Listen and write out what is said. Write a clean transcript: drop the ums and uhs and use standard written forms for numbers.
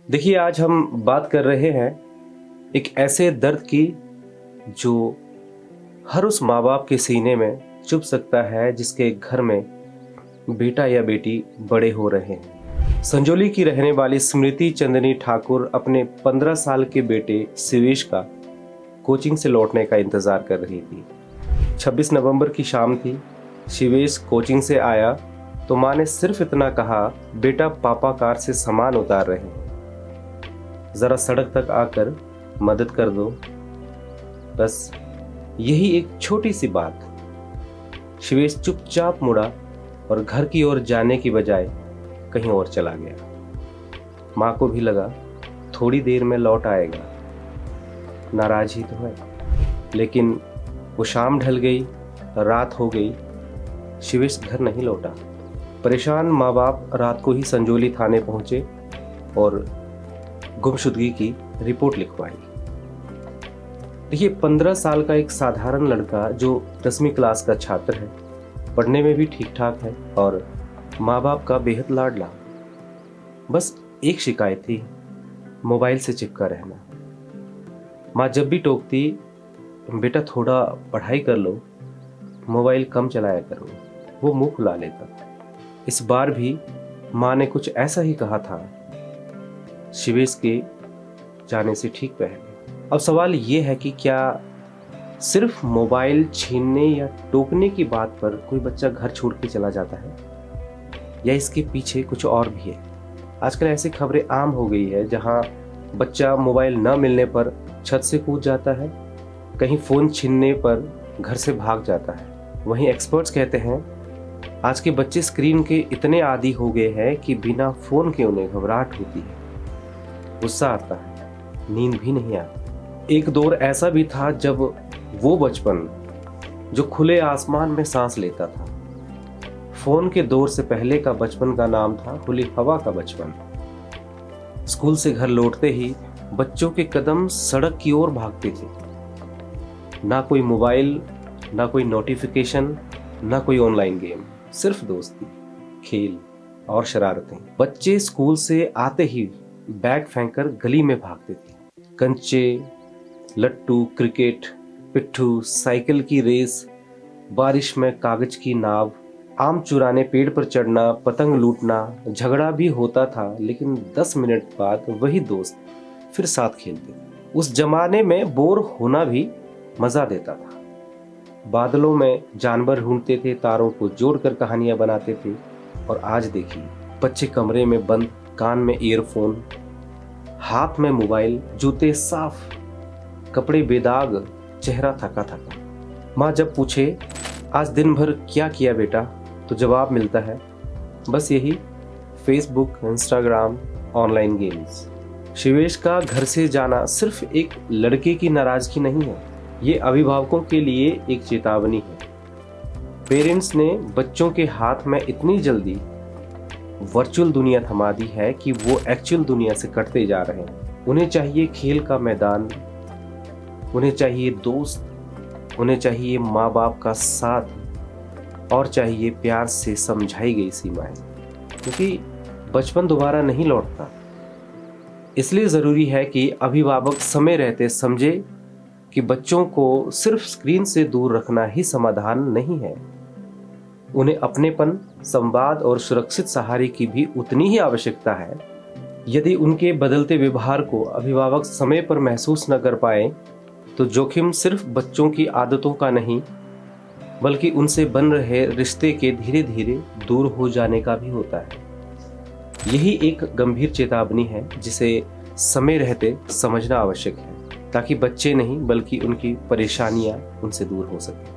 देखिए, आज हम बात कर रहे हैं एक ऐसे दर्द की जो हर उस माँ बाप के सीने में चुभ सकता है जिसके घर में बेटा या बेटी बड़े हो रहे हैं। संजौली की रहने वाली स्मृति चंदनी ठाकुर अपने 15 साल के बेटे शिवेश का कोचिंग से लौटने का इंतजार कर रही थी। 26 नवंबर की शाम थी। शिवेश कोचिंग से आया तो माँ ने सिर्फ इतना कहा, बेटा पापा कार से सामान उतार रहे हैं, जरा सड़क तक आकर मदद कर दो। बस यही एक छोटी सी बात। शिवेश चुपचाप मुड़ा और घर की ओर जाने की बजाय कहीं और चला गया। माँ को भी लगा थोड़ी देर में लौट आएगा, नाराज ही तो है। लेकिन वो शाम ढल गई, रात हो गई, शिवेश घर नहीं लौटा। परेशान माँ बाप रात को ही संजौली थाने पहुंचे और गुमशुदगी की रिपोर्ट लिखवाई। देखिए, 15 साल का एक साधारण लड़का जो 10वीं क्लास का छात्र है, पढ़ने में भी ठीक ठाक है और माँ बाप का बेहद लाडला। बस एक शिकायत थी, मोबाइल से चिपका रहना। माँ जब भी टोकती, बेटा थोड़ा पढ़ाई कर लो, मोबाइल कम चलाया करो, वो मुंह फुला लेता। इस बार भी माँ ने कुछ ऐसा ही कहा था, शिवेश के जाने से पहले पहले। अब सवाल ये है कि क्या सिर्फ मोबाइल छीनने या टोकने की बात पर कोई बच्चा घर छोड़ के चला जाता है, या इसके पीछे कुछ और भी है? आजकल ऐसी खबरें आम हो गई है जहां बच्चा मोबाइल न मिलने पर छत से कूद जाता है, कहीं फोन छीनने पर घर से भाग जाता है। वहीं एक्सपर्ट्स कहते हैं आज के बच्चे स्क्रीन के इतने आदी हो गए हैं कि बिना फोन के उन्हें घबराहट होती है, गुस्सा आता है, नींद भी नहीं आती। एक दौर ऐसा भी था जब वो बचपन जो खुले आसमान में सांस लेता था। फोन के दौर से पहले का बचपन का नाम था खुली हवा का बचपन। स्कूल से घर लौटते ही बच्चों के कदम सड़क की ओर भागते थे। ना कोई मोबाइल, ना कोई नोटिफिकेशन, ना कोई ऑनलाइन गेम, सिर्फ दोस्ती, खेल और शरारतें। बच्चे स्कूल से आते ही बैग फेंककर गली में भागते थे। कंचे, लट्टू, क्रिकेट, पिट्ठू, साइकिल की रेस, बारिश में कागज की नाव, आम चुराने, पेड़ पर चढ़ना, पतंग लूटना। झगड़ा भी होता था, लेकिन 10 मिनट बाद वही दोस्त फिर साथ खेलते थे। उस जमाने में बोर होना भी मजा देता था। बादलों में जानवर ढूंढते थे, तारों को जोड़कर कहानियां बनाते थे। और आज देखिए, बच्चे कमरे में बंद, कान में ईयरफोन, हाथ में मोबाइल, जूते साफ, कपड़े बेदाग, चेहरा थका थका। माँ जब पूछे आज दिन भर क्या किया बेटा, तो जवाब मिलता है बस यही, Facebook, Instagram, online games. Shivesh का घर से जाना सिर्फ एक लड़के की नाराजगी नहीं है, ये अभिभावकों के लिए एक चेतावनी है। पेरेंट्स ने बच्चों के हाथ में इतनी जल्दी वर्चुअल दुनिया थमा दी है कि वो एक्चुअल दुनिया से कटते जा रहे हैं। उन्हें चाहिए खेल का मैदान, उन्हें चाहिए दोस्त, उन्हें चाहिए माँ बाप का साथ और चाहिए प्यार से समझाई गई सीमाएं, क्योंकि बचपन दोबारा नहीं लौटता। इसलिए ज़रूरी है कि अभिभावक समय रहते समझे कि बच्चों को सिर्फ स्क्रीन से दूर रखना ही समाधान नहीं है। उन्हें अपनेपन, संवाद और सुरक्षित सहारे की भी उतनी ही आवश्यकता है। यदि उनके बदलते व्यवहार को अभिभावक समय पर महसूस न कर पाए, तो जोखिम सिर्फ बच्चों की आदतों का नहीं, बल्कि उनसे बन रहे रिश्ते के धीरे धीरे दूर हो जाने का भी होता है। यही एक गंभीर चेतावनी है जिसे समय रहते समझना आवश्यक है, ताकि बच्चे नहीं बल्कि उनकी परेशानियां उनसे दूर हो सके।